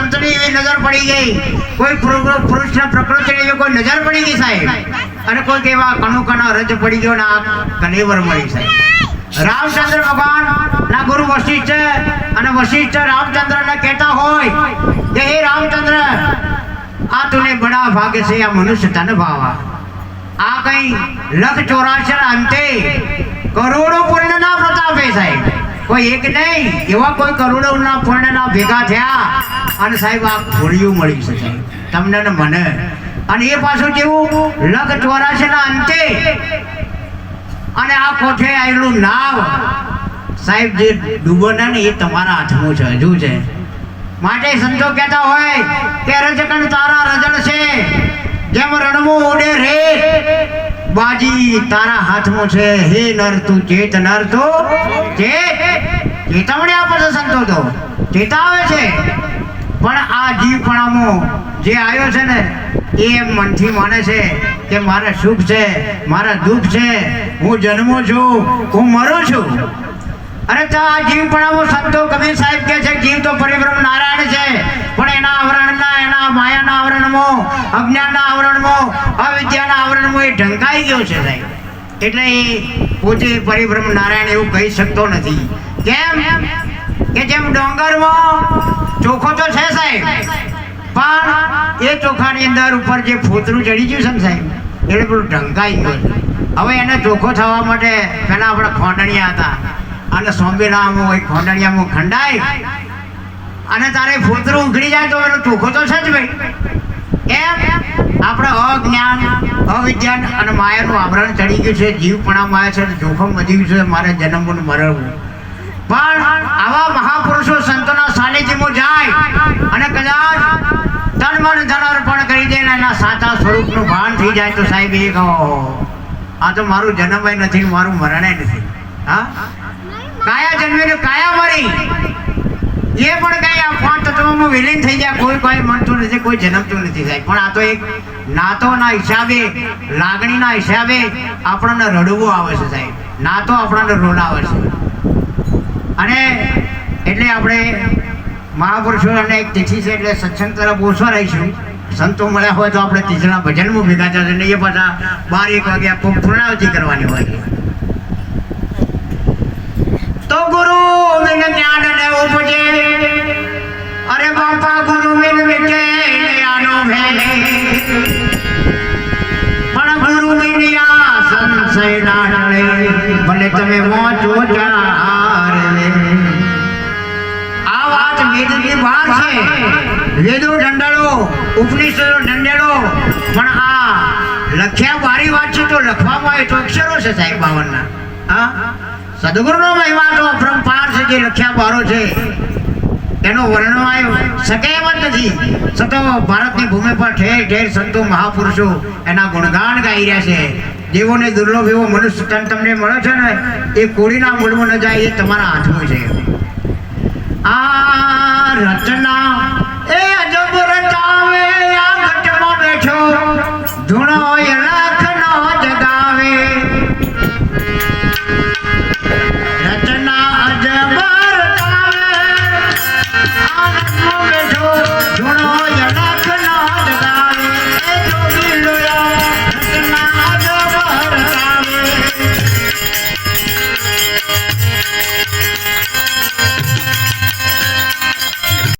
સંતની એવી નજર પડી ગઈ, કોઈ પુરુષના પ્રકૃતિની એવી કોઈ નજર પડી ગઈ સાહેબ, અને કોઈ કેવા કણુકનો રજ પડી ગયો ને આ કનેવર મળી સાહેબ. રામચંદ્ર ભગવાન ના ગુરુ વશિષ્ઠ અને વશિષ્ઠ રામચંદ્ર ને કહેતા હોય કે હે રામચંદ્ર, આ તુને બડા ભાગ્ય છે આ મનુષ્ય તન ભાવા. આ કઈ 184 અંતે કરોડો પુણ્યના પ્રતાપે સાહેબ, કોઈ એક નહીં એવા કોઈ કરોડોના પુણ્યના ભેગા થયા અને સાહેબ આ ઘોડિયું મળી છે સાહેબ તમને ને મને. અને એ પાછું કેવું 184 ના અંતે, અને આ કોઠે આવેલું નાવ સાહેબ જે ડૂબોના ને એ તમારા હાથમાં છે, હજુ છે. માટે સંતો કહેતા હોય કે રજકણ તારા રજણ છે, જેમ રણમો ઉડે રે બાજી તારા હાથમાં છે. હે નર તું ચેત, નર તું ચેત. ચેતવણી આપે છે સંતો, તો ચેતાવે છે. પણ આ જીવપણામાં જે આવ્યો છે ને એ મનથી માને છે કે મારે સુખ છે, મારા દુઃખ છે, હું જન્મો છું, હું મરું છું. અરે તો આ જીવપણામાં સંતો કબીર સાહેબ કહે છે જીવ તો પરિબ્રહ્મ નારાયણ છે, પણ એના આવરણના, એના માયાના આવરણમાં, અજ્ઞાનના આવરણમાં, અવિદ્યાના આવરણમાં એ ઢંકાઈ ગયો છે સાહેબ. એટલે એ પોતે પરિબ્રહ્મ નારાયણ એવું કહી શકતો નથી. કેમ કે જેમ ડોંગરમાં ચોખો તો છે સાહેબ, પણ એ ચોખાની અંદર ઉપર જે ફોતરું ચડી ગયું છે ને સાહેબ, એટલે પેલું ઢંકાઈ ગયું છે. હવે એને ચોખ્ખો થવા માટે પહેલાં આપણે ખોંડણિયા હતા, અને સોંબેનામાં હોય ખોંડણિયામાં ખંડાય અને તારે ફોતરું ઉઘડી જાય તો એનો ચોખ્ખો તો છે જ ભાઈ. એમ આપણે અજ્ઞાન, અવિજ્ઞાન અને માયાનું આવરણ ચડી ગયું છે, જીવપણામાં આવે છે, જોખમ વધી ગયું છે મારે જન્મનું મરવું. પણ આવા મહાપુરુષો સંતોના સાનિધ્યમાં જાય અને કદાચ તન મન ધન અર્પણ કરી દે ને એના સાચા સ્વરૂપનું ભાન થઈ જાય તો સાહેબ એ કહો આ તો મારું જન્મય નથી, મારું મરણય નથી. હા, કાયા જન્મીને કાયા મરી, એ પણ કઈ આ 5 તત્વોમાં વિલીન થઈ જાય. કોઈ મરતું નથી, કોઈ જન્મતું નથી સાહેબ. પણ આ તો એક નાતોના હિસાબે, લાગણીના હિસાબે આપણને રડવું આવે છે સાહેબ. નાતો આપણને રોડાવે છે. અને એટલે આપણે મહાપુરુષોને એક તિથિ છે એટલે સત્સંગ તરફ ઓછો રહીશું. સંતો મળ્યા હોય તો આપણે તીસરા ભજનમાં ભેગા થશે ને એ પાછા 12-1 વાગ્યા પૂર્ણાવતી કરવાની હોય. તો ગુરુ મને જ્ઞાન ને ઉપજે, અરે બાપા ગુરુ મને વિકે આનો ભેલે, પણ ગુરુ મને આ સંશય ના ટળે, ભલે તમે મોચો ચાર લે. આ વાત વેદની બહાર છે, વેદો ઢંડાળો, ઉપનિષદો ઢંડાળો, પણ આ લખ્યા બારી વાત છે તો લખવામાં આવે તો અક્ષરો છે સાહેબ 52 ના. હા, સદગુરુનો મહિમા તો અપરંપાર છે, જે લખ્યા બારો છે એનો વર્ણવાય શકે એમ જ નથી. સતો ભારતની ભૂમિ પર ઠેર ઠેર સંતો મહાપુરુષો એના ગુણગાન ગાઈ રહ્યા છે. જેવોને દુર્લભ એવો મનુષ્ય તન તમને મળે છે ને એ કોળીના મૂળમાં ન જાય, એ તમારા હાથમાં છે. આ રચના